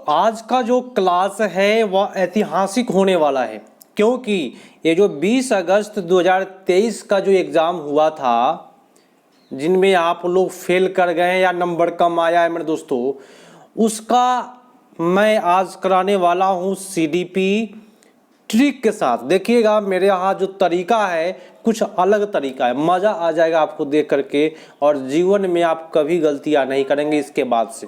आज का जो क्लास है वह ऐतिहासिक होने वाला है, क्योंकि ये जो 20 अगस्त 2023 का जो एग्ज़ाम हुआ था, जिनमें आप लोग फेल कर गए या नंबर कम आया है मेरे दोस्तों, उसका मैं आज कराने वाला हूँ सीडीपी ट्रिक के साथ। देखिएगा मेरे यहाँ जो तरीका है कुछ अलग तरीका है, मज़ा आ जाएगा आपको देख करके, और जीवन में आप कभी गलतियाँ नहीं करेंगे इसके बाद से।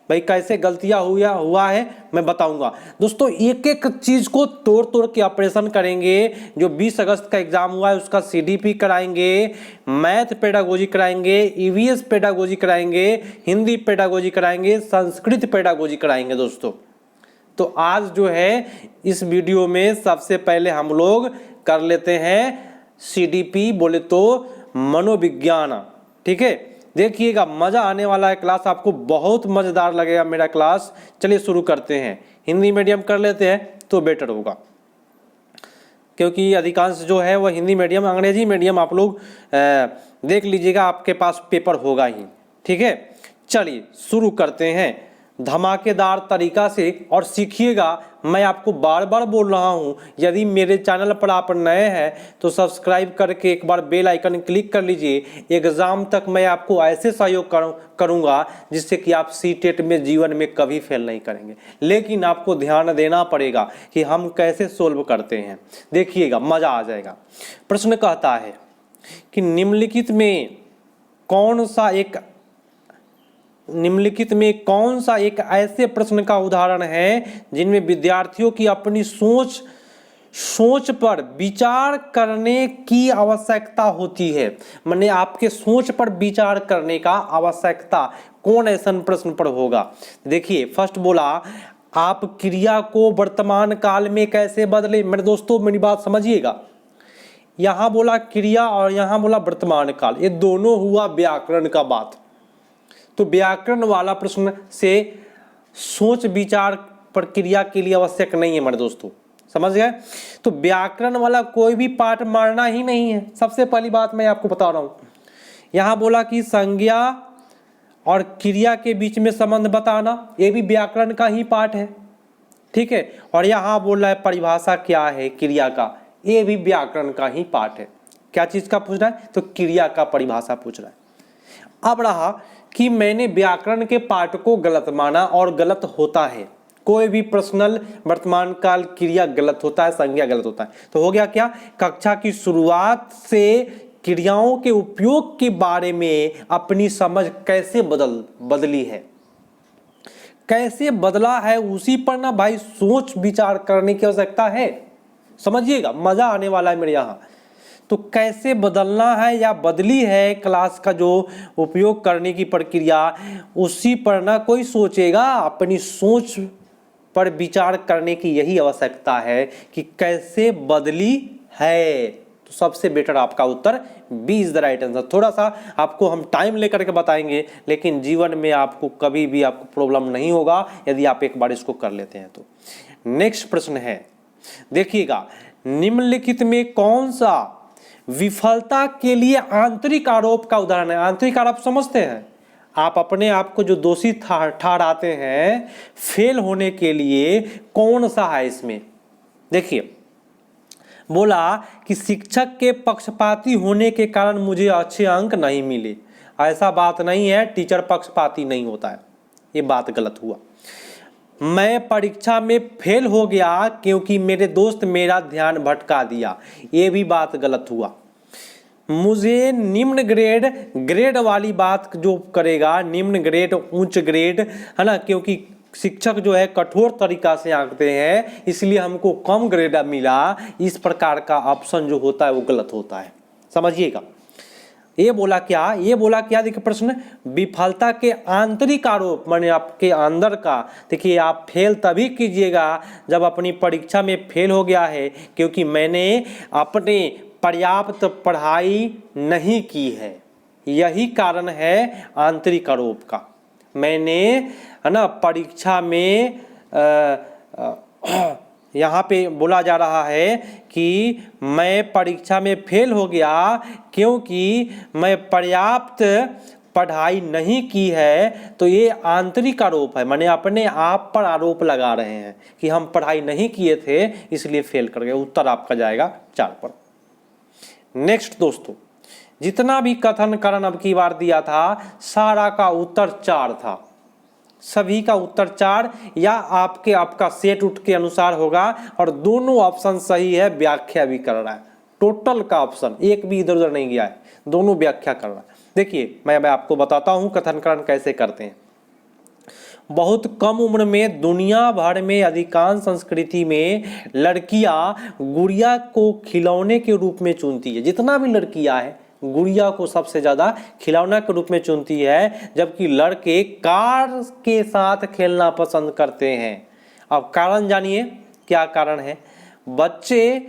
भाई कैसे गलतियाँ हुआ है मैं बताऊंगा दोस्तों। एक एक चीज़ को तोड़ तोड़ के ऑपरेशन करेंगे। जो 20 अगस्त का एग्जाम हुआ है उसका सीडीपी कराएंगे, मैथ पेडागोजी कराएंगे, ईवीएस पेडागोजी कराएंगे, हिंदी पेडागोजी कराएंगे, संस्कृत पेडागोजी कराएंगे दोस्तों। तो आज जो है इस वीडियो में सबसे पहले हम लोग कर लेते हैं सीडीपी, बोले तो मनोविज्ञान। ठीक है, देखिएगा मज़ा आने वाला है, क्लास आपको बहुत मज़ेदार लगेगा मेरा क्लास। चलिए शुरू करते हैं। हिंदी मीडियम कर लेते हैं तो बेटर होगा, क्योंकि अधिकांश जो है वह हिंदी मीडियम, अंग्रेजी मीडियम आप लोग देख लीजिएगा, आपके पास पेपर होगा ही। ठीक है, चलिए शुरू करते हैं धमाकेदार तरीका से। और सीखिएगा, मैं आपको बार बार बोल रहा हूं, यदि मेरे चैनल पर आप नए हैं तो सब्सक्राइब करके एक बार बेल आइकन क्लिक कर लीजिए। एग्ज़ाम तक मैं आपको ऐसे सहयोग करूंगा जिससे कि आप सीटेट में जीवन में कभी फेल नहीं करेंगे। लेकिन आपको ध्यान देना पड़ेगा कि हम कैसे सोल्व करते हैं। देखिएगा मज़ा आ जाएगा। प्रश्न कहता है कि निम्नलिखित में कौन सा एक ऐसे प्रश्न का उदाहरण है जिनमें विद्यार्थियों की अपनी सोच पर विचार करने की आवश्यकता होती है। माने आपके सोच पर विचार करने का आवश्यकता कौन ऐसा प्रश्न पर होगा। देखिए फर्स्ट बोला, आप क्रिया को वर्तमान काल में कैसे बदले। मेरे दोस्तों मेरी बात समझिएगा, यहां बोला क्रिया और यहां बोला वर्तमान काल, ये दोनों हुआ व्याकरण का बात। तो व्याकरण वाला प्रश्न से सोच विचार प्रक्रिया के लिए आवश्यक नहीं है मेरे दोस्तों, समझ गए। तो व्याकरण वाला कोई भी पाठ मारना ही नहीं है। सबसे पहली बात मैं आपको बता रहा हूं, यहां बोला कि संज्ञा और क्रिया के बीच में संबंध बताना, ये भी व्याकरण का ही पाठ है। ठीक है, और यहां बोल रहा है परिभाषा क्या है क्रिया का, ये भी व्याकरण का ही पाठ है। क्या चीज का पूछ रहा है, तो क्रिया का परिभाषा पूछ रहा है। अब रहा कि मैंने व्याकरण के पाठ को गलत माना, और गलत होता है। कोई भी प्रश्नल वर्तमान काल क्रिया गलत होता है, संज्ञा गलत होता है। तो हो गया क्या, कक्षा की शुरुआत से क्रियाओं के उपयोग के बारे में अपनी समझ कैसे बदली है, कैसे बदला है, उसी पर ना भाई सोच विचार करने की आवश्यकता है। समझिएगा मजा आने वाला है मेरे यहाँ। तो कैसे बदलना है या बदली है क्लास का जो उपयोग करने की प्रक्रिया, उसी पर ना कोई सोचेगा, अपनी सोच पर विचार करने की यही आवश्यकता है कि कैसे बदली है। तो सबसे बेटर आपका उत्तर B is the right answer. थोड़ा सा आपको हम टाइम लेकर के बताएंगे, लेकिन जीवन में आपको कभी भी आपको प्रॉब्लम नहीं होगा यदि आप एक बार इसको कर लेते हैं तो। नेक्स्ट प्रश्न है, देखिएगा निम्नलिखित में कौन सा विफलता के लिए आंतरिक आरोप का उदाहरण है। आंतरिक आरोप समझते हैं, आप अपने आप को जो दोषी ठहराते हैं फेल होने के लिए, कौन सा है इसमें। देखिए बोला कि शिक्षक के पक्षपाती होने के कारण मुझे अच्छे अंक नहीं मिले। ऐसा बात नहीं है, टीचर पक्षपाती नहीं होता है, ये बात गलत हुआ। मैं परीक्षा में फेल हो गया क्योंकि मेरे दोस्त मेरा ध्यान भटका दिया, ये भी बात गलत हुआ। मुझे निम्न ग्रेड वाली बात जो करेगा, निम्न ग्रेड उच्च ग्रेड है ना, क्योंकि शिक्षक जो है कठोर तरीका से आंकते हैं, इसलिए हमको कम ग्रेड मिला। इस प्रकार का ऑप्शन जो होता है वो गलत होता है, समझिएगा। ये बोला क्या देखिए प्रश्न, विफलता के आंतरिक आरोप, माने आपके अंदर का। देखिए आप फेल तभी कीजिएगा जब अपनी परीक्षा में फेल हो गया है क्योंकि मैंने अपने पर्याप्त पढ़ाई नहीं की है, यही कारण है आंतरिक आरोप का। मैंने है ना परीक्षा में यहाँ पे बोला जा रहा है कि मैं परीक्षा में फेल हो गया क्योंकि मैं पर्याप्त पढ़ाई नहीं की है तो ये आंतरिक आरोप है, माने अपने आप पर आरोप लगा रहे हैं कि हम पढ़ाई नहीं किए थे इसलिए फेल कर गए। उत्तर आपका जाएगा 4 पर। नेक्स्ट दोस्तों, जितना भी कथन करण अब की बार दिया था सारा का उत्तर 4 था, सभी का उत्तर 4 या आपका सेट उठ के अनुसार होगा और दोनों ऑप्शन सही है, व्याख्या भी कर रहा है। टोटल का ऑप्शन एक भी इधर उधर नहीं गया है, दोनों व्याख्या कर रहा है। देखिए मैं आपको बताता हूं कथनकरण कैसे करते हैं। बहुत कम उम्र में दुनिया भर में अधिकांश संस्कृति में लड़कियां गुड़िया को खिलौने के रूप में चुनती है। जितना भी लड़कियां है गुड़िया को सबसे ज्यादा खिलौना के रूप में चुनती है, जबकि लड़के कार के साथ खेलना पसंद करते हैं। अब कारण जानिए क्या कारण है। बच्चे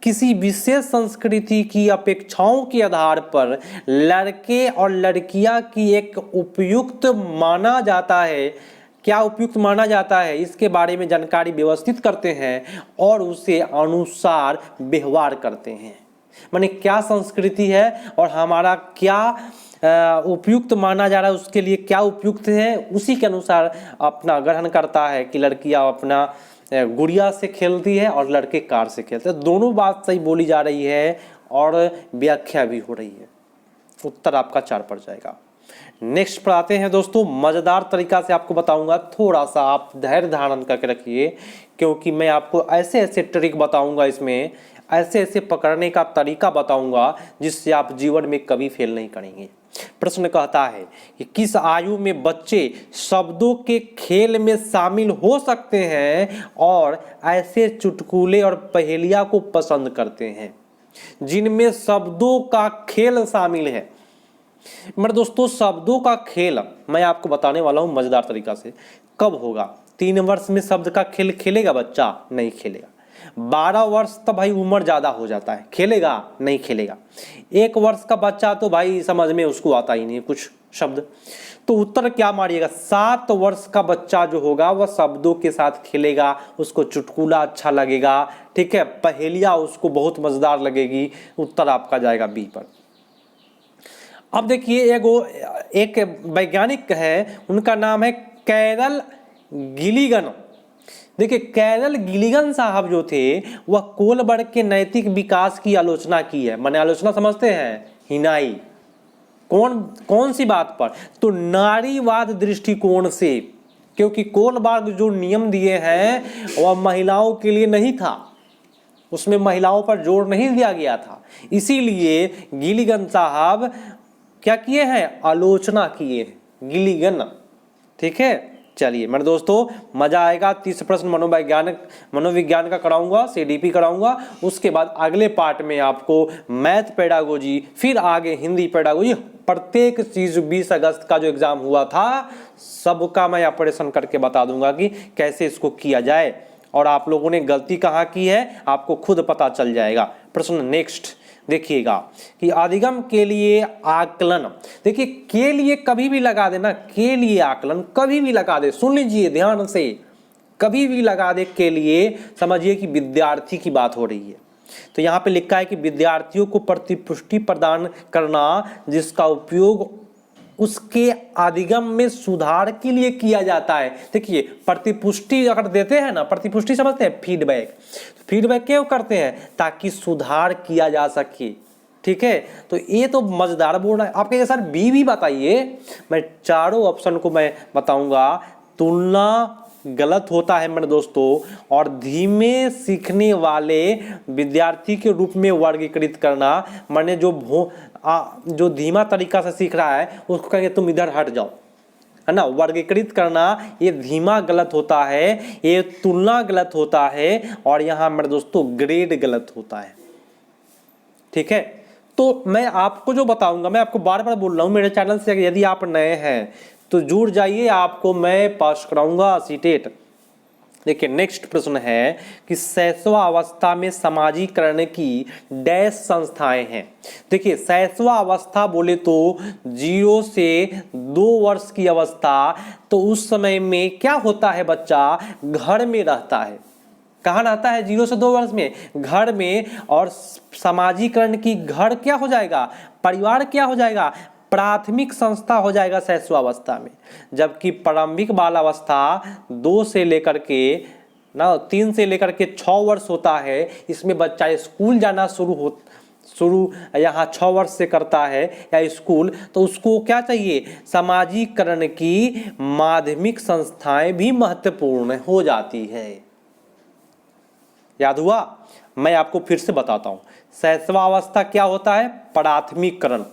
किसी विशेष संस्कृति की अपेक्षाओं के आधार पर लड़के और लड़कियां की एक उपयुक्त माना जाता है, क्या उपयुक्त माना जाता है इसके बारे में जानकारी व्यवस्थित करते हैं और उसे अनुसार व्यवहार करते हैं। माने क्या संस्कृति है और हमारा क्या उपयुक्त माना जा रहा है, उसके लिए क्या उपयुक्त है उसी के अनुसार अपना ग्रहण करता है कि लड़कियां अपना गुड़िया से खेलती है और लड़के कार से खेलते हैं। दोनों बात सही बोली जा रही है और व्याख्या भी हो रही है। उत्तर आपका 4 पर जाएगा। नेक्स्ट पर आते हैं दोस्तों, मजेदार तरीका से आपको बताऊंगा, थोड़ा सा आप धैर्य धारण करके रखिए क्योंकि मैं आपको ऐसे ऐसे ट्रिक बताऊंगा, इसमें ऐसे ऐसे पकड़ने का तरीका बताऊंगा जिससे आप जीवन में कभी फेल नहीं करेंगे। प्रश्न कहता है कि किस आयु में बच्चे शब्दों के खेल में शामिल हो सकते हैं और ऐसे चुटकुले और पहेलियां को पसंद करते हैं जिनमें शब्दों का खेल शामिल है। मेरे दोस्तों शब्दों का खेल मैं आपको बताने वाला हूं मजेदार तरीका से। कब होगा? 3 वर्ष में शब्द का खेल खेलेगा बच्चा? नहीं खेलेगा। 12 वर्ष तो भाई उम्र ज्यादा हो जाता है, खेलेगा? नहीं खेलेगा। 1 वर्ष का बच्चा तो भाई समझ में उसको आता ही नहीं कुछ शब्द, तो उत्तर क्या मारिएगा? 7 वर्ष का बच्चा जो होगा वह शब्दों के साथ खेलेगा, उसको चुटकुला अच्छा लगेगा, ठीक है, पहेलियां उसको बहुत मजेदार लगेगी। उत्तर आपका जाएगा बी पर। अब देखिए एक वैज्ञानिक है, उनका नाम है कैरल गिलिगन। देखिए कैरल गिलिगन साहब जो थे वह कोलबर्ग के नैतिक विकास की आलोचना की है। माने आलोचना समझते हैं? हिनाई। कौन सी बात पर? तो नारीवाद दृष्टिकोण से, क्योंकि कोलबर्ग जो नियम दिए हैं वह महिलाओं के लिए नहीं था, उसमें महिलाओं पर जोर नहीं दिया गया था, इसीलिए गिलिगन साहब क्या किए हैं? आलोचना किए हैं, गिलिगन। ठीक है, चलिए मेरे दोस्तों मजा आएगा। 30 प्रश्न मनोविज्ञान का कराऊंगा, सीडीपी कराऊंगा, उसके बाद अगले पार्ट में आपको मैथ पेडागोजी, फिर आगे हिंदी पेडागोजी, प्रत्येक चीज 20 अगस्त का जो एग्जाम हुआ था सबका मैं ऑपरेशन करके बता दूंगा कि कैसे इसको किया जाए और आप लोगों ने गलती कहाँ की है आपको खुद पता चल जाएगा। प्रश्न नेक्स्ट देखिएगा कि अधिगम के लिए आकलन। देखिए के लिए कभी भी लगा देना, के लिए आकलन कभी भी लगा दे, सुन लीजिए ध्यान से, कभी भी लगा दे के लिए, समझिए कि विद्यार्थी की बात हो रही है। तो यहाँ पे लिखा है कि विद्यार्थियों को प्रतिपुष्टि प्रदान करना जिसका उपयोग उसके अधिगम में सुधार के लिए किया जाता है। देखिए प्रतिपुष्टि अगर देते हैं ना, प्रतिपुष्टि समझते हैं? फीडबैक। फीडबैक क्यों करते हैं? ताकि सुधार किया जा सके। ठीक है, तो ये तो मजेदार बोल रहा है। आप कहेंगे सर बी भी बताइए, मैं चारों ऑप्शन को मैं बताऊंगा। तुलना गलत होता है मेरे दोस्तों, और धीमे सीखने वाले विद्यार्थी के रूप में वर्गीकृत करना, माने जो धीमा तरीका से सीख रहा है उसको कहेंगे तुम इधर हट जाओ, है ना। वर्गीकृत करना ये धीमा गलत होता है, ये तुलना गलत होता है, और यहाँ मेरे दोस्तों ग्रेड गलत होता है। ठीक है, तो मैं आपको जो बताऊंगा, मैं आपको बार बार बोल रहा हूँ, मेरे चैनल से यदि आप नए हैं तो जुड़ जाइए, आपको मैं पास कराऊंगा सीटेट। देखिए नेक्स्ट प्रश्न है कि शैशवावस्था में समाजीकरण की डैश संस्थाएं हैं। देखिए शैशवावस्था बोले तो 0 से 2 वर्ष की अवस्था, तो उस समय में क्या होता है? बच्चा घर में रहता है। कहाँ रहता है? 0 से 2 वर्ष में घर में। और समाजीकरण की घर क्या हो जाएगा? परिवार क्या हो जाएगा? प्राथमिक संस्था हो जाएगा शैशवावस्था में, जबकि प्रारंभिक बालावस्था 2 से लेकर के 3 से लेकर के 6 वर्ष होता है। इसमें बच्चा स्कूल जाना शुरू यहाँ 6 वर्ष से करता है या स्कूल, तो उसको क्या चाहिए, समाजीकरण की माध्यमिक संस्थाएं भी महत्वपूर्ण हो जाती है। याद हुआ? मैं आपको फिर से बताता हूँ, शैशवावस्था क्या होता है, प्राथमिककरण,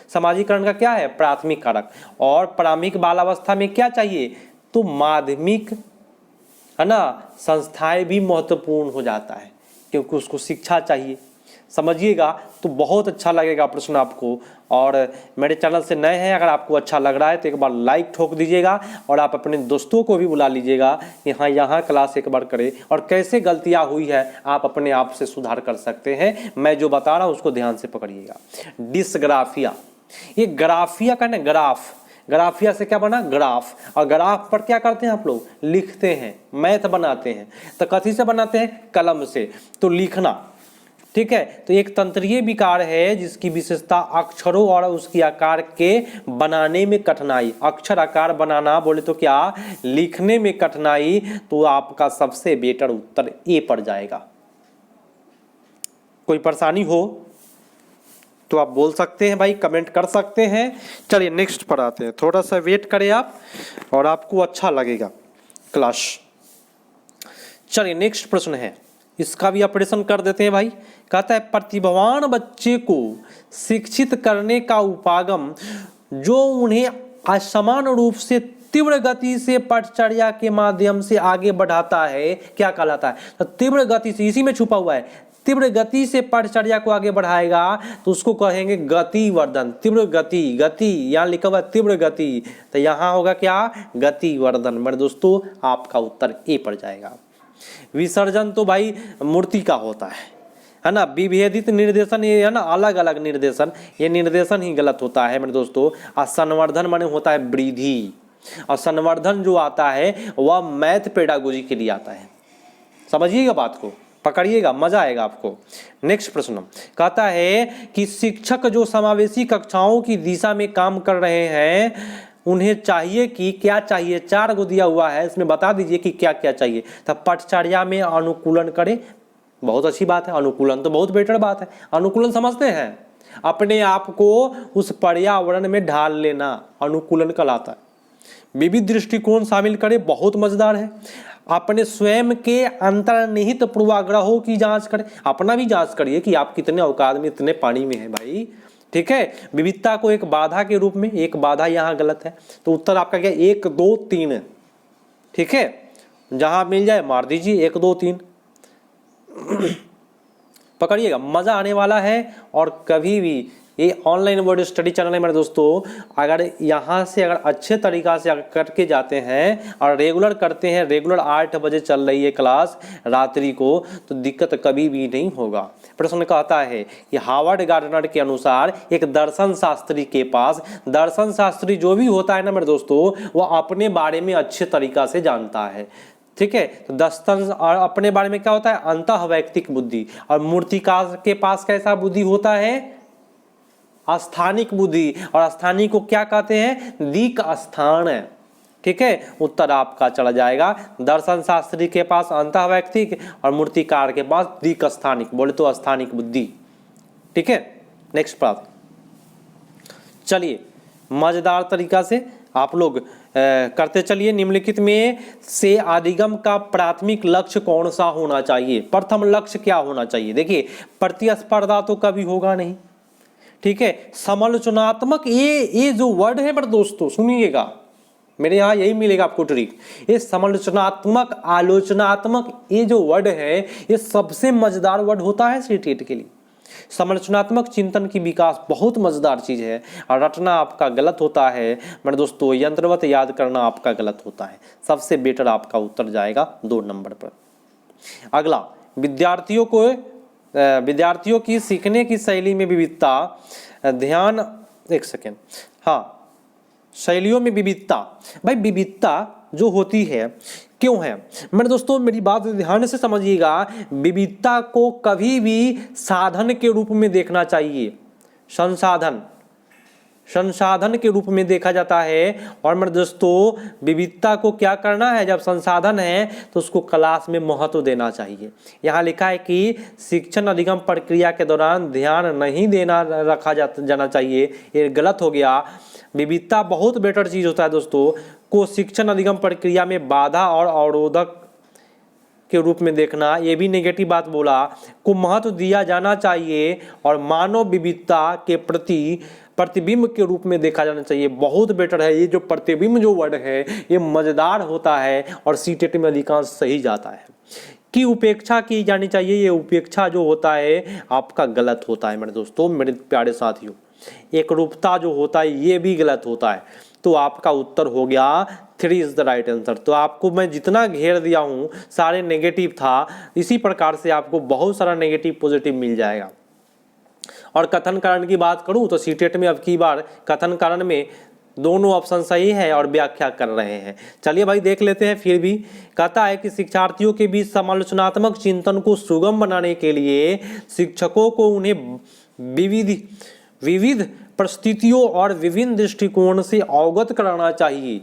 समाजीकरण का क्या है, प्राथमिक कारक। और प्रारंभिक बालावस्था में क्या चाहिए, तो माध्यमिक है ना, संस्थाएं भी महत्वपूर्ण हो जाता है, क्योंकि उसको शिक्षा चाहिए। समझिएगा तो बहुत अच्छा लगेगा प्रश्न आपको। और मेरे चैनल से नए हैं, अगर आपको अच्छा लग रहा है तो एक बार लाइक ठोक दीजिएगा, और आप अपने दोस्तों को भी बुला लीजिएगा कि हाँ यहाँ क्लास एक बार करें, और कैसे गलतियाँ हुई है आप अपने आप से सुधार कर सकते हैं। मैं जो बता रहा हूँ उसको ध्यान से पकड़िएगा। डिस्ग्राफिया, ये ग्राफिया का ना, ग्राफिया से क्या बना, ग्राफ। और ग्राफ पर क्या करते हैं आप लोग, लिखते हैं, मैथ बनाते हैं। तो कथी से बनाते हैं, कलम से, तो लिखना, ठीक है। तो एक तंत्रीय विकार है जिसकी विशेषता अक्षरों और उसकी आकार के बनाने में कठिनाई, अक्षर आकार बनाना बोले तो क्या, लिखने में कठिनाई। तो आपका सबसे बेटर उत्तर ए पड़ जाएगा। कोई परेशानी हो तो आप बोल सकते हैं भाई, कमेंट कर सकते हैं। चलिए नेक्स्ट पर आते हैं, थोड़ा सा वेट करें आप और आपको अच्छा लगेगा क्लास। चलिए नेक्स्ट प्रश्न है, इसका भी ऑपरेशन कर देते हैं भाई। कहता है प्रतिभावान बच्चे को शिक्षित करने का उपागम जो उन्हें असमान रूप से तीव्र गति से पठचर्या के माध्यम से आगे बढ़ाता है, क्या कहलाता है, तो तीव्र गति से, इसी में छुपा हुआ है, तीव्र गति से पठचर्या को आगे बढ़ाएगा तो उसको कहेंगे गतिवर्धन। तीव्र गति, यहाँ लिखा हुआ तीव्र गति, तो यहाँ होगा क्या, गतिवर्धन। मेरे दोस्तों आपका उत्तर ए पड़ जाएगा। विसर्जन तो भाई मूर्ति का होता है ना। विभेदित निर्देशन, ये है ना अलग अलग निर्देशन, ये निर्देशन ही गलत होता है मेरे दोस्तों। और संवर्धन माने होता है वृद्धि, और संवर्धन जो आता है वह मैथ पेडागोजी के लिए आता है। समझिएगा बात को, पकड़िएगा, मजा आएगा आपको। नेक्स्ट प्रश्न कहता है कि शिक्षक जो समावेशी कक्षाओं की दिशा में काम कर रहे हैं उन्हें चाहिए कि क्या चाहिए, 4 गो दिया हुआ है, इसमें बता दीजिए कि क्या क्या चाहिए। तो पठचर्या में अनुकूलन करें, बहुत अच्छी बात है, अनुकूलन तो बहुत बेटर बात है। अनुकूलन समझते हैं, अपने आप को उस पर्यावरण में ढाल लेना, अनुकूलन कहलाता है। विविध दृष्टिकोण शामिल करें, बहुत मजेदार है। अपने स्वयं के अंतर्निहित पूर्वाग्रहों की जांच करें, अपना भी जांच करिए कि आप कितने औकात में, इतने पानी में हैं भाई, ठीक है। विविधता को एक बाधा के रूप में, एक बाधा यहाँ गलत है, तो उत्तर आपका क्या, 1 2 3, ठीक है। जहां मिल जाए मार दीजिए 1 2 3, पकड़िएगा, मजा आने वाला है। और कभी भी ये ऑनलाइन वर्ड स्टडी चैनल है मेरे दोस्तों, अगर यहाँ से अगर अच्छे तरीका से अगर करके जाते हैं और रेगुलर करते हैं, रेगुलर 8 बजे चल रही है क्लास रात्रि को, तो दिक्कत कभी भी नहीं होगा। प्रश्न कहता है कि हार्वर्ड गार्डनर के अनुसार एक दर्शन शास्त्री के पास, दर्शन शास्त्री जो भी होता है ना मेरे दोस्तों, वह अपने बारे में अच्छे तरीका से जानता है, ठीक है। तो दर्शन और अपने बारे में क्या होता है, अंतः वैयक्तिक बुद्धि। और मूर्तिकार के पास कैसा बुद्धि होता है, स्थानिक बुद्धि। और स्थानीय को क्या कहते हैं, दिक् स्थान, ठीक है। उत्तर आपका चला जाएगा, दर्शन शास्त्री के पास अंतः वैयक्तिक और मूर्तिकार के पास दिक् स्थानिक, बोले तो स्थानिक बुद्धि, ठीक है। नेक्स्ट बात, चलिए मजेदार तरीका से आप लोग करते चलिए। निम्नलिखित में से अधिगम का प्राथमिक लक्ष्य कौन सा होना चाहिए, प्रथम लक्ष्य क्या होना चाहिए। देखिए प्रतिस्पर्धा तो कभी होगा नहीं, ठीक है। समालोचनात्मक, ये जो वर्ड है मेरे दोस्तों सुनिएगा, मेरे यहाँ यही मिलेगा आपको ट्रिक। ये समालोचनात्मक, आलोचनात्मक, ये जो वर्ड है ये सबसे मजेदार वर्ड होता है सीटेट के लिए। समालोचनात्मक चिंतन की विकास बहुत मजेदार चीज है, और रटना आपका गलत होता है मेरे दोस्तों, यंत्रवत याद करना आपका गलत होता है। सबसे बेटर आपका उत्तर जाएगा 2 नंबर पर। अगला, विद्यार्थियों की सीखने की शैली में विविधता, ध्यान, एक सेकेंड, हाँ, शैलियों में विविधता। भाई विविधता जो होती है क्यों है मेरे दोस्तों, मेरी बात ध्यान से समझिएगा। विविधता को कभी भी साधन के रूप में देखना चाहिए, संसाधन, संसाधन के रूप में देखा जाता है। और मेरे दोस्तों विविधता को क्या करना है, जब संसाधन है तो उसको क्लास में महत्व देना चाहिए। यहाँ लिखा है कि शिक्षण अधिगम प्रक्रिया के दौरान ध्यान नहीं देना रखा जाना चाहिए, ये गलत हो गया। विविधता बहुत बेटर चीज होता है दोस्तों, को शिक्षण अधिगम प्रक्रिया में बाधा और अवरोधक के रूप में देखना, ये भी नेगेटिव बात बोला। को महत्व दिया जाना चाहिए और मानव विविधता के प्रति प्रतिबिंब के रूप में देखा जाना चाहिए, बहुत बेटर है। ये जो प्रतिबिंब जो वर्ड है ये मजेदार होता है और सीटेट में अधिकांश सही जाता है। की उपेक्षा की जानी चाहिए, ये उपेक्षा जो होता है आपका गलत होता है मेरे दोस्तों, मेरे प्यारे साथियों। एकरूपता जो होता है ये भी गलत होता है। तो आपका उत्तर हो गया 3 इज द राइट आंसर। तो आपको मैं जितना घेर दिया हूं सारे नेगेटिव था, इसी प्रकार से आपको बहुत सारा नेगेटिव पॉजिटिव मिल जाएगा। और कथन कारण की बात करूं तो सीटेट में अब की बार कथन कारण में दोनों ऑप्शन सही है और व्याख्या कर रहे हैं। चलिए भाई देख लेते हैं। फिर भी कहता है कि शिक्षार्थियों के बीच समालोचनात्मक चिंतन को सुगम बनाने के लिए शिक्षकों को उन्हें विविध परिस्थितियों और विभिन्न दृष्टिकोण से अवगत कराना चाहिए,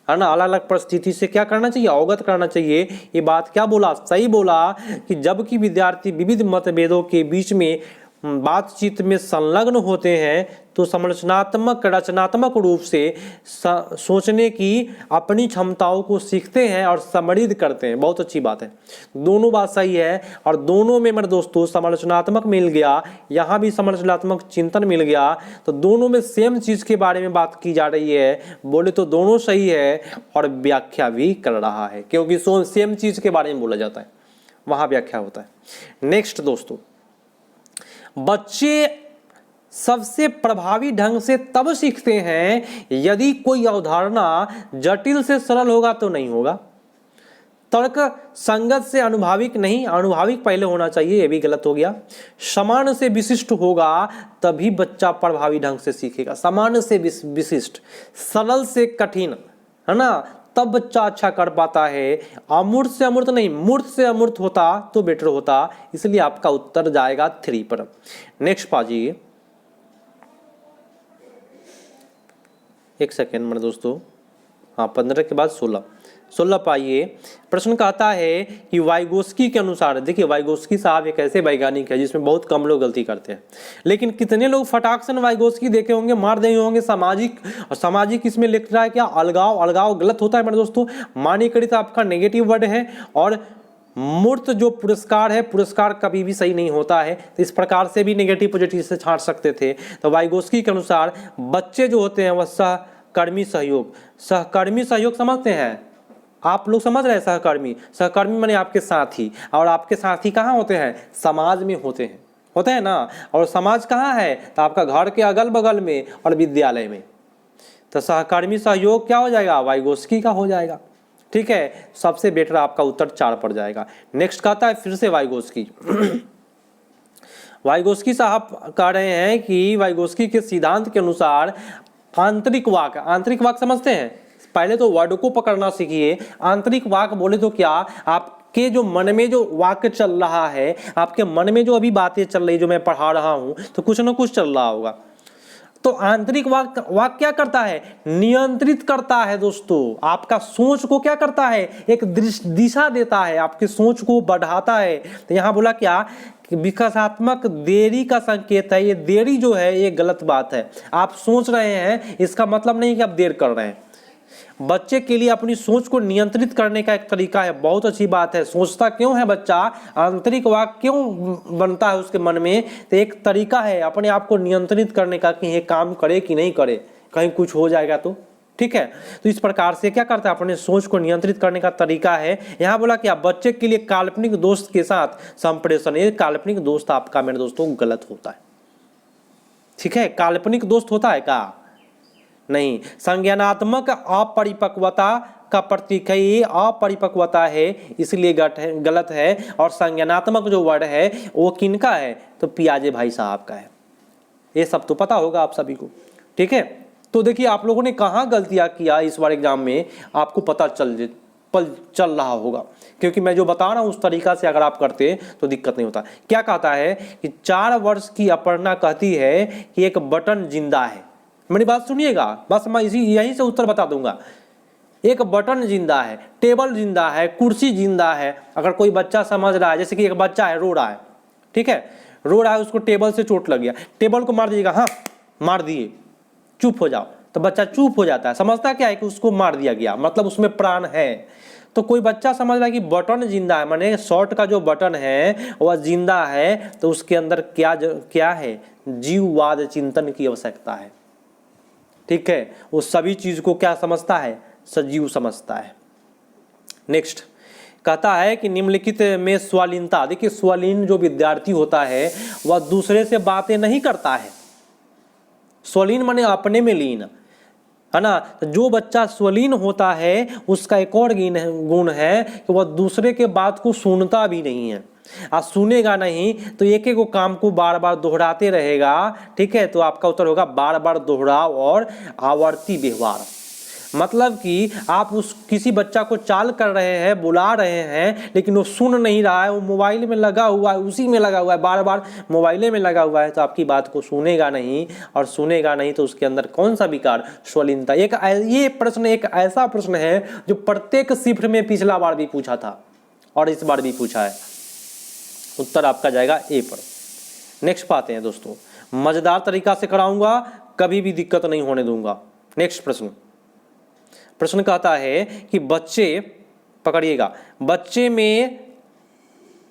है ना। अलग अलग परिस्थिति से क्या करना चाहिए, अवगत करना चाहिए। ये बात क्या बोला, सही बोला कि जबकि विद्यार्थी विविध मतभेदों के बीच में बातचीत में संलग्न होते हैं तो समालोचनात्मक रचनात्मक रूप से सोचने की अपनी क्षमताओं को सीखते हैं और समृद्ध करते हैं। बहुत अच्छी बात है, दोनों बात सही है। और दोनों में मेरे दोस्तों समालोचनात्मक मिल गया, यहाँ भी समालोचनात्मक चिंतन मिल गया, तो दोनों में सेम चीज के बारे में बात की जा रही है। बोले तो दोनों सही है और व्याख्या भी कर रहा है, क्योंकि सेम चीज के बारे में बोला जाता है, वहां व्याख्या होता है। नेक्स्ट दोस्तों, बच्चे सबसे प्रभावी ढंग से तब सीखते हैं यदि कोई अवधारणा जटिल से सरल होगा तो नहीं होगा। तर्क संगत से अनुभाविक नहीं, अनुभाविक पहले होना चाहिए, ये भी गलत हो गया। समान से विशिष्ट होगा तभी बच्चा प्रभावी ढंग से सीखेगा। समान से विशिष्ट, सरल से कठिन, है ना, तब बच्चा अच्छा कर पाता है। अमूर्त से अमूर्त नहीं, मूर्त से अमूर्त होता तो बेटर होता, इसलिए आपका उत्तर जाएगा 3 पर। नेक्स्ट पाजिए, एक सेकेंड मेरे दोस्तों, हाँ 15 के बाद 16 पाइए। प्रश्न कहता है कि वाइगोस्की के अनुसार, देखिए वाइगोस्की साहब एक ऐसे वैज्ञानिक है जिसमें बहुत कम लोग गलती करते हैं, लेकिन कितने लोग फटाक से वाइगोस्की देखे होंगे, मार देंगे होंगे। सामाजिक, और सामाजिक इसमें लिख रहा है क्या, अलगाव। अलगाव गलत होता है मेरे दोस्तों, मान्यकृत आपका नेगेटिव वर्ड है। और मूर्त जो पुरस्कार है, पुरस्कार कभी भी सही नहीं होता है, तो इस प्रकार से भी नेगेटिव पॉजिटिव से छांट सकते थे। तो वाइगोस्की के अनुसार बच्चे जो होते हैं वह सहकर्मी सहयोग, सहकर्मी सहयोग समझते हैं आप लोग, समझ रहे हैं सहकर्मी, सहकर्मी माने आपके साथी, और आपके साथी कहाँ होते हैं, समाज में होते हैं ना। और समाज कहाँ है, तो आपका घर के अगल बगल में और विद्यालय में। तो सहकर्मी सहयोग क्या हो जाएगा, वाइगोस्की का हो जाएगा। ठीक है, सबसे बेटर आपका उत्तर 4 पड़ जाएगा। नेक्स्ट कहता है फिर से वाइगोस्की। वाइगोस्की साहब कह रहे हैं कि वाइगोस्की के सिद्धांत के अनुसार आंतरिक वाक, आंतरिक वाक समझते हैं, पहले तो वर्ड को पकड़ना सीखिए। आंतरिक वाक बोले तो क्या, आपके जो मन में जो वाक्य चल रहा है, आपके मन में जो अभी बातें चल रही, जो मैं पढ़ा रहा हूं, तो कुछ ना कुछ चल रहा होगा। तो आंतरिक वाक क्या करता है, नियंत्रित करता है दोस्तों। आपका सोच को क्या करता है, एक दिशा देता है, आपकी सोच को बढ़ाता है। तो यहाँ बोला क्या, विकासात्मक देरी का संकेत है। ये देरी जो है ये गलत बात है। आप सोच रहे हैं इसका मतलब नहीं कि आप देर कर रहे हैं। बच्चे के लिए अपनी सोच को नियंत्रित करने का एक तरीका है, बहुत अच्छी बात है। सोचता क्यों है बच्चा, आंतरिक वाक क्यों बनता है उसके मन में, तो एक तरीका है अपने आप को नियंत्रित करने का कि ये काम करे कि नहीं करे, कहीं कुछ हो जाएगा तो। ठीक है, तो इस प्रकार से क्या करता है, अपने सोच को नियंत्रित करने का तरीका है। यहाँ बोला क्या, बच्चे के लिए काल्पनिक दोस्त के साथ संप्रेषण, ये काल्पनिक दोस्त आपका मेरे दोस्तों गलत होता है। ठीक है, काल्पनिक दोस्त होता है क्या, नहीं। संज्ञानात्मक अपरिपक्वता का प्रतीक है, ये अपरिपक्वता है, इसलिए गलत है। और संज्ञानात्मक जो वर्ड है वो किनका है, तो पियाजे भाई साहब का है। ये सब तो पता होगा आप सभी को। ठीक है, तो देखिए आप लोगों ने कहाँ गलतियां किया इस बार एग्जाम में, आपको पता चल रहा होगा, क्योंकि मैं जो बता रहा हूं उस तरीका से अगर आप करते तो दिक्कत नहीं होता। क्या कहता है कि 4 वर्ष की अपर्णा कहती है कि एक बटन जिंदा है। मेरी बात सुनिएगा, बस मैं यहीं से उत्तर बता दूंगा। एक बटन जिंदा है, टेबल जिंदा है, कुर्सी जिंदा है। अगर कोई बच्चा समझ रहा है, जैसे कि एक बच्चा है रो रहा है, ठीक है, रो रहा है, उसको टेबल से चोट लग गया, टेबल को मार दीजिएगा, हाँ मार दिए, चुप हो जाओ, तो बच्चा चुप हो जाता है, समझता क्या है कि उसको मार दिया गया, मतलब उसमें प्राण है। तो कोई बच्चा समझ रहा है कि बटन जिंदा है, माने शॉर्ट का जो बटन है वह जिंदा है, तो उसके अंदर क्या है, जीववाद चिंतन की आवश्यकता है। ठीक है, वो सभी चीज को क्या समझता है, सजीव समझता है। नेक्स्ट कहता है कि निम्नलिखित में स्वलीनता, देखिए स्वलीन जो विद्यार्थी होता है वह दूसरे से बातें नहीं करता है। स्वलीन माने अपने में लीन, है ना। जो बच्चा स्वलीन होता है उसका एक और गुण है कि वह दूसरे के बात को सुनता भी नहीं है। सुनेगा नहीं तो एक एक काम को बार बार दोहराते रहेगा। ठीक है, तो आपका उत्तर होगा बार बार दोहराव और आवर्ती व्यवहार। मतलब कि आप उस किसी बच्चा को चाल कर रहे हैं, बुला रहे हैं, लेकिन वो सुन नहीं रहा है, वो मोबाइल में लगा हुआ है, उसी में लगा हुआ है, बार बार मोबाइल में लगा हुआ है, तो आपकी बात को सुनेगा नहीं, और सुनेगा नहीं तो उसके अंदर कौन सा विकार, स्वलीनता। ये प्रश्न एक ऐसा प्रश्न है जो प्रत्येक शिफ्ट में पिछला बार भी पूछा था और इस बार भी पूछा है। उत्तर आपका जाएगा ए पर। नेक्स्ट पाते हैं दोस्तों, मजेदार तरीका से कराऊंगा, कभी भी दिक्कत नहीं होने दूंगा। नेक्स्ट प्रश्न कहता है कि बच्चे, पकड़िएगा, बच्चे में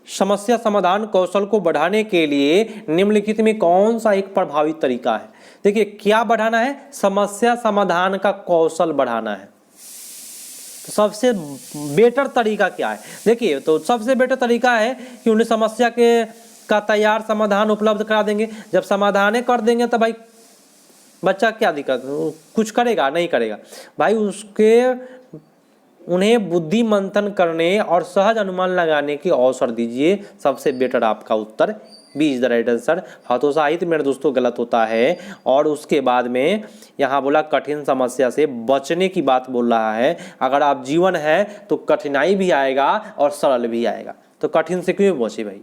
समस्या समाधान कौशल को बढ़ाने के लिए निम्नलिखित में कौन सा एक प्रभावी तरीका है। देखिए क्या बढ़ाना है, समस्या समाधान का कौशल बढ़ाना है। तो सबसे बेटर तरीका क्या है, देखिए तो सबसे बेटर तरीका है कि उन्हें समस्या का तैयार समाधान उपलब्ध करा देंगे। जब समाधान कर देंगे तो भाई बच्चा क्या दिक्कत, कुछ करेगा नहीं करेगा भाई, उन्हें बुद्धि मंथन करने और सहज अनुमान लगाने की अवसर दीजिए। सबसे बेटर आपका उत्तर B is the right answer. हतोत्साहित मेरे दोस्तों गलत होता है। और उसके बाद में यहाँ बोला कठिन समस्या से बचने की बात बोल रहा है। अगर आप जीवन है तो कठिनाई भी आएगा और सरल भी आएगा, तो कठिन से क्यों बचे भाई।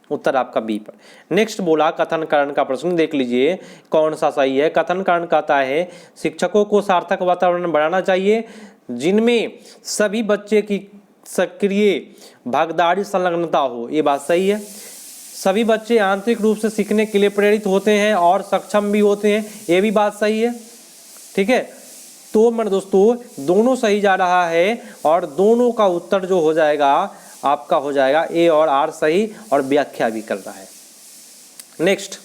उत्तर आपका बी पर। नेक्स्ट बोला कथन करण का प्रश्न, देख लीजिए कौन सा सही है। कथन करण कहता है शिक्षकों को सार्थक वातावरण बनाना चाहिए जिनमें सभी बच्चे की सक्रिय भागीदारी संलग्नता हो। ये बात सही है। सभी बच्चे आंतरिक रूप से सीखने के लिए प्रेरित होते हैं और सक्षम भी होते हैं। ये भी बात सही है। ठीक है, तो मेरे दोस्तों दोनों सही जा रहा है और दोनों का उत्तर जो हो जाएगा आपका हो जाएगा ए और आर सही, और व्याख्या भी कर रहा है। नेक्स्ट,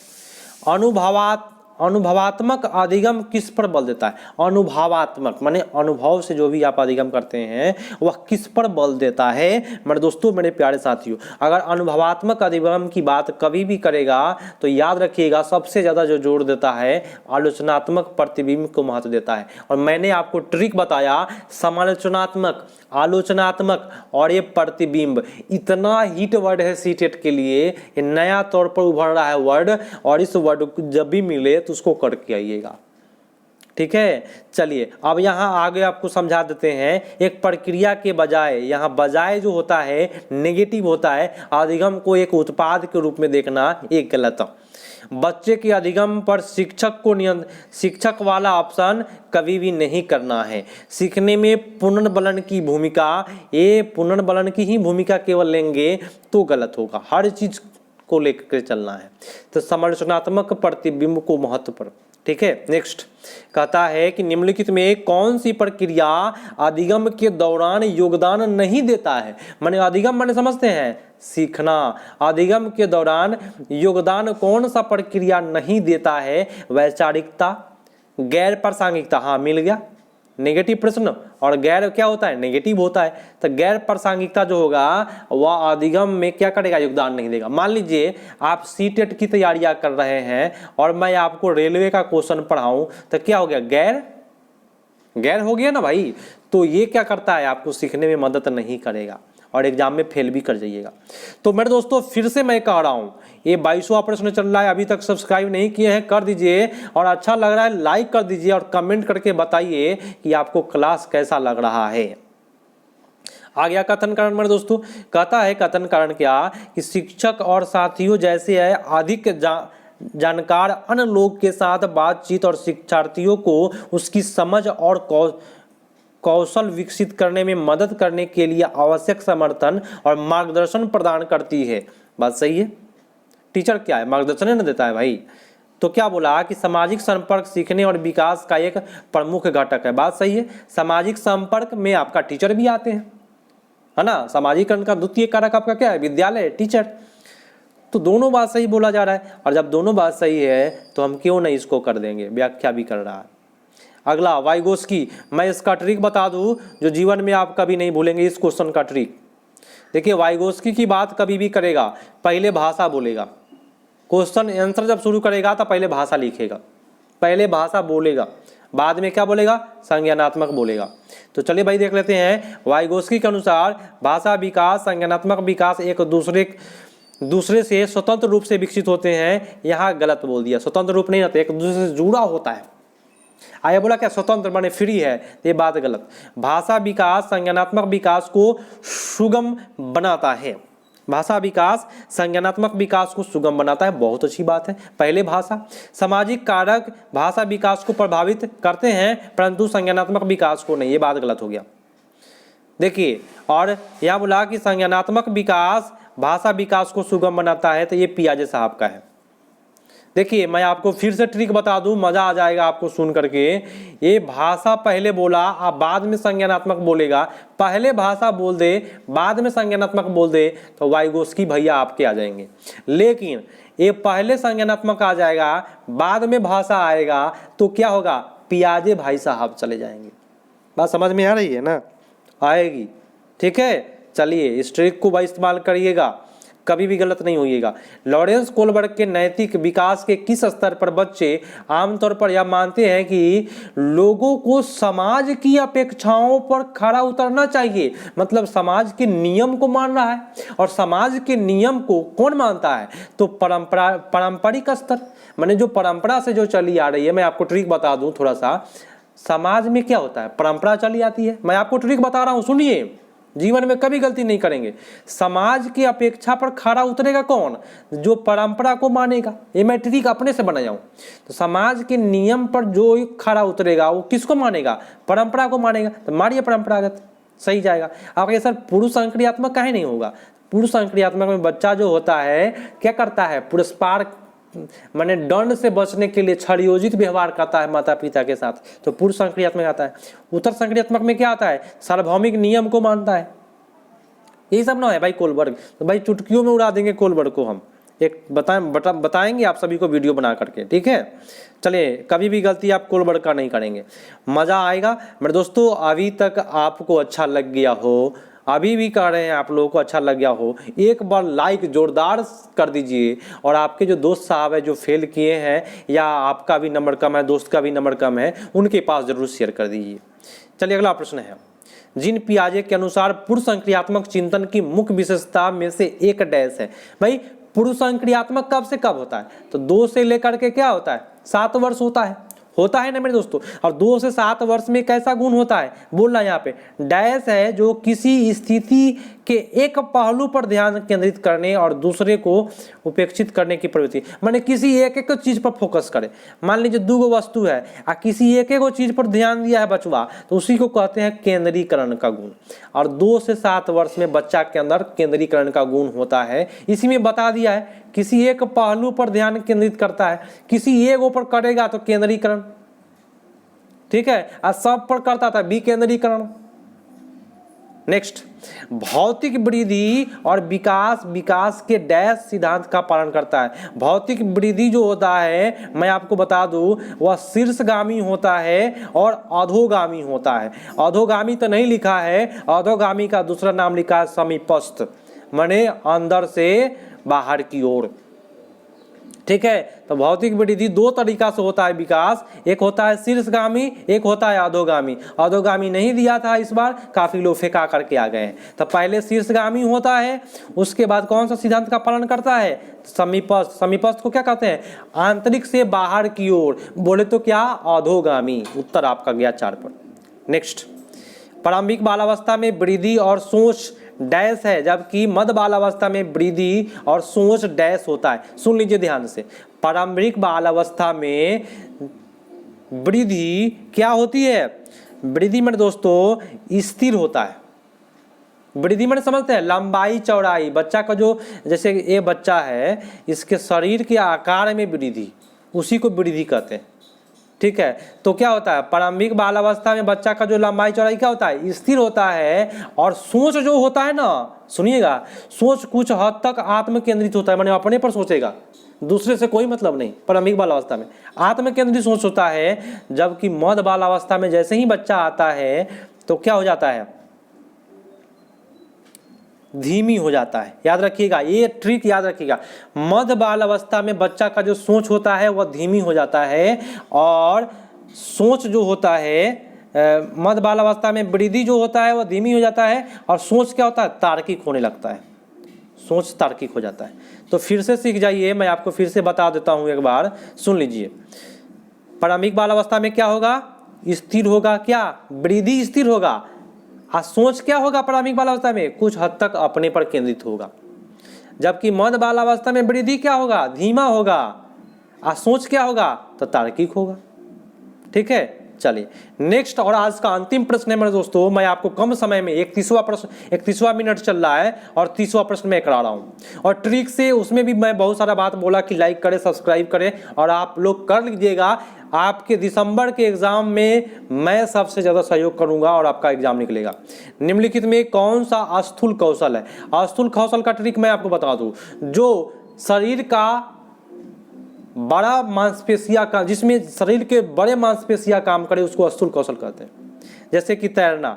अनुभवात्मक अधिगम किस पर बल देता है। अनुभवात्मक माने अनुभव से जो भी आप अधिगम करते हैं वह किस पर बल देता है। मेरे दोस्तों, मेरे प्यारे साथियों, अगर अनुभवात्मक अधिगम की बात कभी भी करेगा तो याद रखिएगा सबसे ज़्यादा जो जोर देता है आलोचनात्मक प्रतिबिंब को महत्व देता है। और मैंने आपको ट्रिक बताया, समालोचनात्मक, आलोचनात्मक और ये प्रतिबिंब, इतना हिट वर्ड है सीटेट के लिए, ये नया तौर पर उभर रहा है वर्ड, और इस वर्ड को जब भी मिले तो उसको करके आइएगा। ठीक है, चलिए अब यहाँ आगे आपको समझा देते हैं। एक प्रक्रिया के बजाय, यहाँ बजाय जो होता है नेगेटिव होता है। अधिगम को एक उत्पाद के रूप में देखना एक गलत। बच्चे के अधिगम पर शिक्षक वाला ऑप्शन कभी भी नहीं करना है। सीखने में पुनर्बलन की भूमिका, ये पुनर्बलन की ही भूमिका केवल लेंगे तो गलत होगा। हर चीज को लेकर चलना है। तो समालोचनात्मक प्रतिबिंब को महत्व पर। ठीक है, नेक्स्ट कहता है कि निम्नलिखित में कौन सी प्रक्रिया अधिगम के दौरान योगदान नहीं देता है। माने अधिगम माने समझते हैं सीखना। अधिगम के दौरान योगदान कौन सा प्रक्रिया नहीं देता है। वैचारिकता, गैर प्रासंगिकता, हाँ मिल गया नेगेटिव प्रश्न, और गैर क्या होता है नेगेटिव होता है। तो गैर प्रासंगिकता जो होगा वह अधिगम में क्या करेगा, योगदान नहीं देगा। मान लीजिए आप सीटेट की तैयारियां कर रहे हैं और मैं आपको रेलवे का क्वेश्चन पढ़ाऊं, तो क्या हो गया, गैर हो गया ना भाई। तो ये क्या करता है, आपको सीखने में मदद नहीं करेगा और एग्जाम में फेल भी कर जाइएगा। तो मेरे दोस्तों फिर से मैं कह रहा हूँ, ये 22वां प्रश्न चल रहा है, अभी तक सब्सक्राइब नहीं किए हैं कर दीजिए, और अच्छा लग रहा है लाइक कर दीजिए और कमेंट करके बताइए कि आपको क्लास कैसा लग रहा है। आ गया कथन कारण मेरे दोस्तों। कहता है कथन कारण क्या कि शिक्षक और साथियों जैसे है अधिक जानकार अन्य लोग के साथ बातचीत और शिक्षार्थियों को उसकी समझ और कौशल विकसित करने में मदद करने के लिए आवश्यक समर्थन और मार्गदर्शन प्रदान करती है। बात सही है। टीचर क्या है? मार्गदर्शन न देता है भाई। तो क्या बोला कि सामाजिक संपर्क सीखने और विकास का एक प्रमुख घटक है। बात सही है। सामाजिक संपर्क में आपका टीचर भी आते हैं, है ना। सामाजिकरण का द्वितीय कारक आपका क्या है? विद्यालय, टीचर। तो दोनों बात सही बोला जा रहा है, और जब दोनों बात सही है तो हम क्यों नहीं इसको कर देंगे, व्याख्या भी कर रहा है। अगला वाइगोस्की, मैं इसका ट्रिक बता दूं जो जीवन में आप कभी नहीं भूलेंगे इस क्वेश्चन का ट्रिक। देखिए वाइगोस्की की बात कभी भी करेगा पहले भाषा बोलेगा। क्वेश्चन आंसर जब शुरू करेगा तो पहले भाषा लिखेगा, पहले भाषा बोलेगा, बाद में क्या बोलेगा? संज्ञानात्मक बोलेगा। तो चलिए भाई देख लेते हैं। वाइगोस्की के अनुसार भाषा विकास, संज्ञानात्मक विकास एक दूसरे से स्वतंत्र रूप से विकसित होते हैं। यहाँ गलत बोल दिया, स्वतंत्र रूप नहीं होते, एक दूसरे से जुड़ा होता है। आया बोला क्या? स्वतंत्र माने फ्री है, ये बात गलत। भाषा विकास संज्ञानात्मक विकास को सुगम बनाता है। भाषा विकास संज्ञानात्मक विकास को सुगम बनाता है, बहुत अच्छी बात है। पहले भाषा, सामाजिक कारक भाषा विकास को प्रभावित करते हैं परंतु संज्ञानात्मक विकास को नहीं, ये बात गलत हो गया। देखिए, और यह बोला कि संज्ञानात्मक विकास भाषा विकास को सुगम बनाता है, तो ये पियाजे साहब का है। देखिए मैं आपको फिर से ट्रिक बता दूं, मजा आ जाएगा आपको सुन करके। ये भाषा पहले बोला, आप बाद में संज्ञानात्मक बोलेगा, पहले भाषा बोल दे बाद में संज्ञानात्मक बोल दे तो वाइगोस्की भैया आपके आ जाएंगे। लेकिन ये पहले संज्ञानात्मक आ जाएगा बाद में भाषा आएगा तो क्या होगा? पियाजे भाई साहब चले जाएंगे। बात समझ में आ रही है ना? आएगी, ठीक है। चलिए इस ट्रिक को भाई इस्तेमाल करिएगा, कभी भी गलत नहीं होइएगा। लॉरेंस कोलबर्ग के नैतिक विकास के किस स्तर पर बच्चे आमतौर पर यह मानते हैं कि लोगों को समाज की अपेक्षाओं पर खरा उतरना चाहिए? मतलब समाज के नियम को मान रहा है, और समाज के नियम को कौन मानता है? तो पारंपरिक स्तर, माने जो परंपरा से जो चली आ रही है। मैं आपको ट्रिक बता दूं थोड़ा सा, समाज में क्या होता है? परंपरा चली आती है। मैं आपको ट्रिक बता रहा हूं, सुनिए, जीवन में कभी गलती नहीं करेंगे। समाज की अपेक्षा पर खरा उतरेगा कौन? जो परंपरा को मानेगा। ये मैं ट्रिक अपने से बनाया हूं। तो समाज के नियम पर जो खरा उतरेगा वो किसको मानेगा? परंपरा को मानेगा। तो मानिए परंपरागत, सही जाएगा। आप कहिए सर पुरुष संक्रियात्मक काहे नहीं होगा? पुरुष संक्रियात्मक में बच्चा जो होता है क्या करता है? पुरस्कार माने दंड से बचने के लिए क्षणयोजित व्यवहार करता है माता पिता के साथ, तो पूर्व संक्रियात्मक आता है। उत्तर संक्रियात्मक में क्या आता है? सार्वभौमिक नियम को मानता है। यही सब ना है भाई कोलबर्ग। तो भाई चुटकियों में उड़ा देंगे कोलबर्ग को हम, एक बताएंगे आप सभी को वीडियो बना करके, ठीक है। चलिए कभी भी गलती आप कोलबर्ग का नहीं करेंगे, मजा आएगा। मेरे दोस्तों अभी तक आपको अच्छा लग गया हो, अभी भी कह रहे हैं आप लोगों को अच्छा लग गया हो, एक बार लाइक जोरदार कर दीजिए। और आपके जो दोस्त साहब है जो फेल किए हैं, या आपका भी नंबर कम है, दोस्त का भी नंबर कम है, उनके पास जरूर शेयर कर दीजिए। चलिए अगला प्रश्न है, जिन पियाजे के अनुसार पूर्व संक्रियात्मक चिंतन की मुख्य विशेषता में से एक डैश है। भाई पूर्व संक्रियात्मक कब से कब होता है? तो 2 से लेकर के क्या होता है? 7 वर्ष होता है ना मेरे दोस्तों। और 2 से 7 वर्ष में कैसा गुण होता है बोलना, यहाँ पे डैश है जो किसी स्थिति के एक पहलू पर ध्यान केंद्रित करने और दूसरे को उपेक्षित करने की प्रवृत्ति। माने किसी एक चीज पर फोकस करे। मान लीजिए 2 वस्तु है और किसी एक चीज पर ध्यान दिया है बचवा, तो उसी को कहते हैं केंद्रीकरण का गुण। और 2 से 7 वर्ष में बच्चा के अंदर केंद्रीकरण का गुण होता है। इसी में बता दिया है किसी एक पहलू पर ध्यान केंद्रित करता है, किसी एक ऊपर करेगा तो केंद्रीकरण, ठीक है, और सब पर करता था विकेंद्रीकरण। नेक्स्ट, भौतिक वृद्धि और विकास के डैश सिद्धांत का पालन करता है। भौतिक वृद्धि जो होता है मैं आपको बता दूं वह शीर्षगामी होता है और अधोगामी होता है। अधोगामी तो नहीं लिखा है, अधोगामी का दूसरा नाम लिखा है समीपस्थ, माने अंदर से बाहर की ओर, ठीक है। तो भौतिक वृद्धि 2 तरीका से होता है विकास, एक होता है शीर्षगामी, एक होता है अधोगामी। अधोगामी नहीं दिया था इस बार, काफी लोग फेंका करके आ गए हैं। तो पहले शीर्षगामी होता है, उसके बाद कौन सा सिद्धांत का पालन करता है? समीपस्थ। समीपस्थ को क्या कहते हैं? आंतरिक से बाहर की ओर, बोले तो क्या? अधोगामी। उत्तर आपका गया 4 पर। नेक्स्ट, प्रारंभिक बालावस्था में वृद्धि और सोच डैश है, जबकि मध्य बाल अवस्था में वृद्धि और सोच डैश होता है। सुन लीजिए ध्यान से, प्रारंभिक बाल अवस्था में वृद्धि क्या होती है? वृद्धि में दोस्तों स्थिर होता है। वृद्धि में समझते हैं, लंबाई चौड़ाई, बच्चा का जो, जैसे ये बच्चा है, इसके शरीर के आकार में वृद्धि, उसी को वृद्धि कहते हैं। ठीक है, तो क्या होता है, प्रारंभिक बाल अवस्था में बच्चा का जो लंबाई चौड़ाई क्या होता है? स्थिर होता है। और सोच जो होता है ना, सुनिएगा, सोच कुछ हद तक आत्म केंद्रित होता है, माने अपने पर सोचेगा, दूसरे से कोई मतलब नहीं। प्रारंभिक बाल अवस्था में आत्म केंद्रित सोच होता है, जबकि मध्य बाल अवस्था में जैसे ही बच्चा आता है तो क्या हो जाता है? धीमी हो जाता है। याद रखिएगा, ये ट्रिक याद रखिएगा। मध्य बाल अवस्था में बच्चा का जो सोच होता है वह धीमी हो जाता है, और सोच जो होता है, मध्य बाल अवस्था में वृद्धि जो होता है वह धीमी हो जाता है, और सोच क्या होता है? तार्किक होने लगता है, सोच तार्किक हो जाता है। तो फिर से सीख जाइए, मैं आपको फिर से बता देता हूँ, एक बार सुन लीजिए। प्रारंभिक बाल अवस्था में क्या होगा? स्थिर होगा, क्या? वृद्धि स्थिर होगा। और सोच क्या होगा प्रारंभिक बाल अवस्था में? कुछ हद तक अपने पर केंद्रित होगा। जबकि मध्य बाल अवस्था में वृद्धि क्या होगा? धीमा होगा। और सोच क्या होगा? तो तार्किक होगा। ठीक है, चलिए नेक्स्ट और आज का अंतिम प्रश्न है मेरे दोस्तों। मैं आपको कम समय में 31वां प्रश्न, 31वां मिनट चल रहा है और 30वां प्रश्न मैं करा रहा हूं। और ट्रिक से उसमें भी मैं बहुत सारा बात बोला कि लाइक करें, सब्सक्राइब करें, और आप लोग कर लीजिएगा। आपके दिसंबर के एग्जाम में मैं सबसे ज़्यादा सहयोग करूंगा और आपका एग्जाम निकलेगा। निम्नलिखित में कौन सा अस्थूल कौशल है? अस्थूल कौशल का ट्रिक मैं आपको बता दूं, जो शरीर का बड़ा मांसपेशियां का, जिसमें शरीर के बड़े मांसपेशियां काम करे, उसको अस्थूल कौशल कहते हैं। जैसे कि तैरना,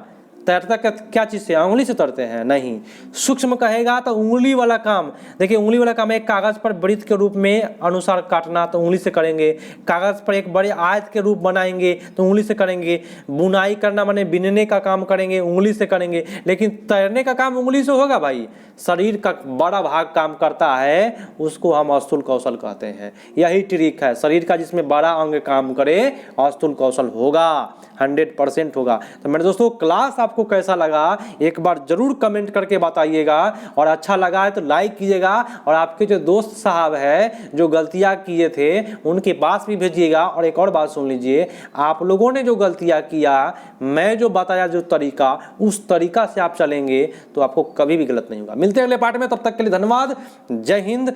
तैरता क्या चीज़ से? उंगली से तैरते हैं? नहीं। सूक्ष्म कहेगा तो उंगली वाला काम, देखिए उंगली वाला काम एक कागज़ पर वृत्त के रूप में अनुसार काटना तो उंगली से करेंगे, कागज़ पर एक बड़े आयत के रूप बनाएंगे तो उंगली से करेंगे, बुनाई करना माने बिनने का काम करेंगे, उंगली से करेंगे। लेकिन तैरने का काम उंगली से होगा भाई? शरीर का बड़ा भाग काम करता है, उसको हम अस्थूल कौशल कहते हैं। यही ट्रिक है, शरीर का जिसमें बड़ा अंग काम करे अस्थूल कौशल होगा, 100% होगा। तो मेरे दोस्तों क्लास आपको कैसा लगा एक बार जरूर कमेंट करके बताइएगा, और अच्छा लगा है तो लाइक कीजिएगा, और आपके जो दोस्त साहब है जो गलतियां किए थे उनके पास भी भेजिएगा। और एक और बात सुन लीजिए, आप लोगों ने जो गलतियां किया, मैं जो बताया जो तरीका, उस तरीका से आप चलेंगे तो आपको कभी भी गलत नहीं होगा। मिलते हैं अगले पार्ट में, तब तक के लिए धन्यवाद। जय हिंद,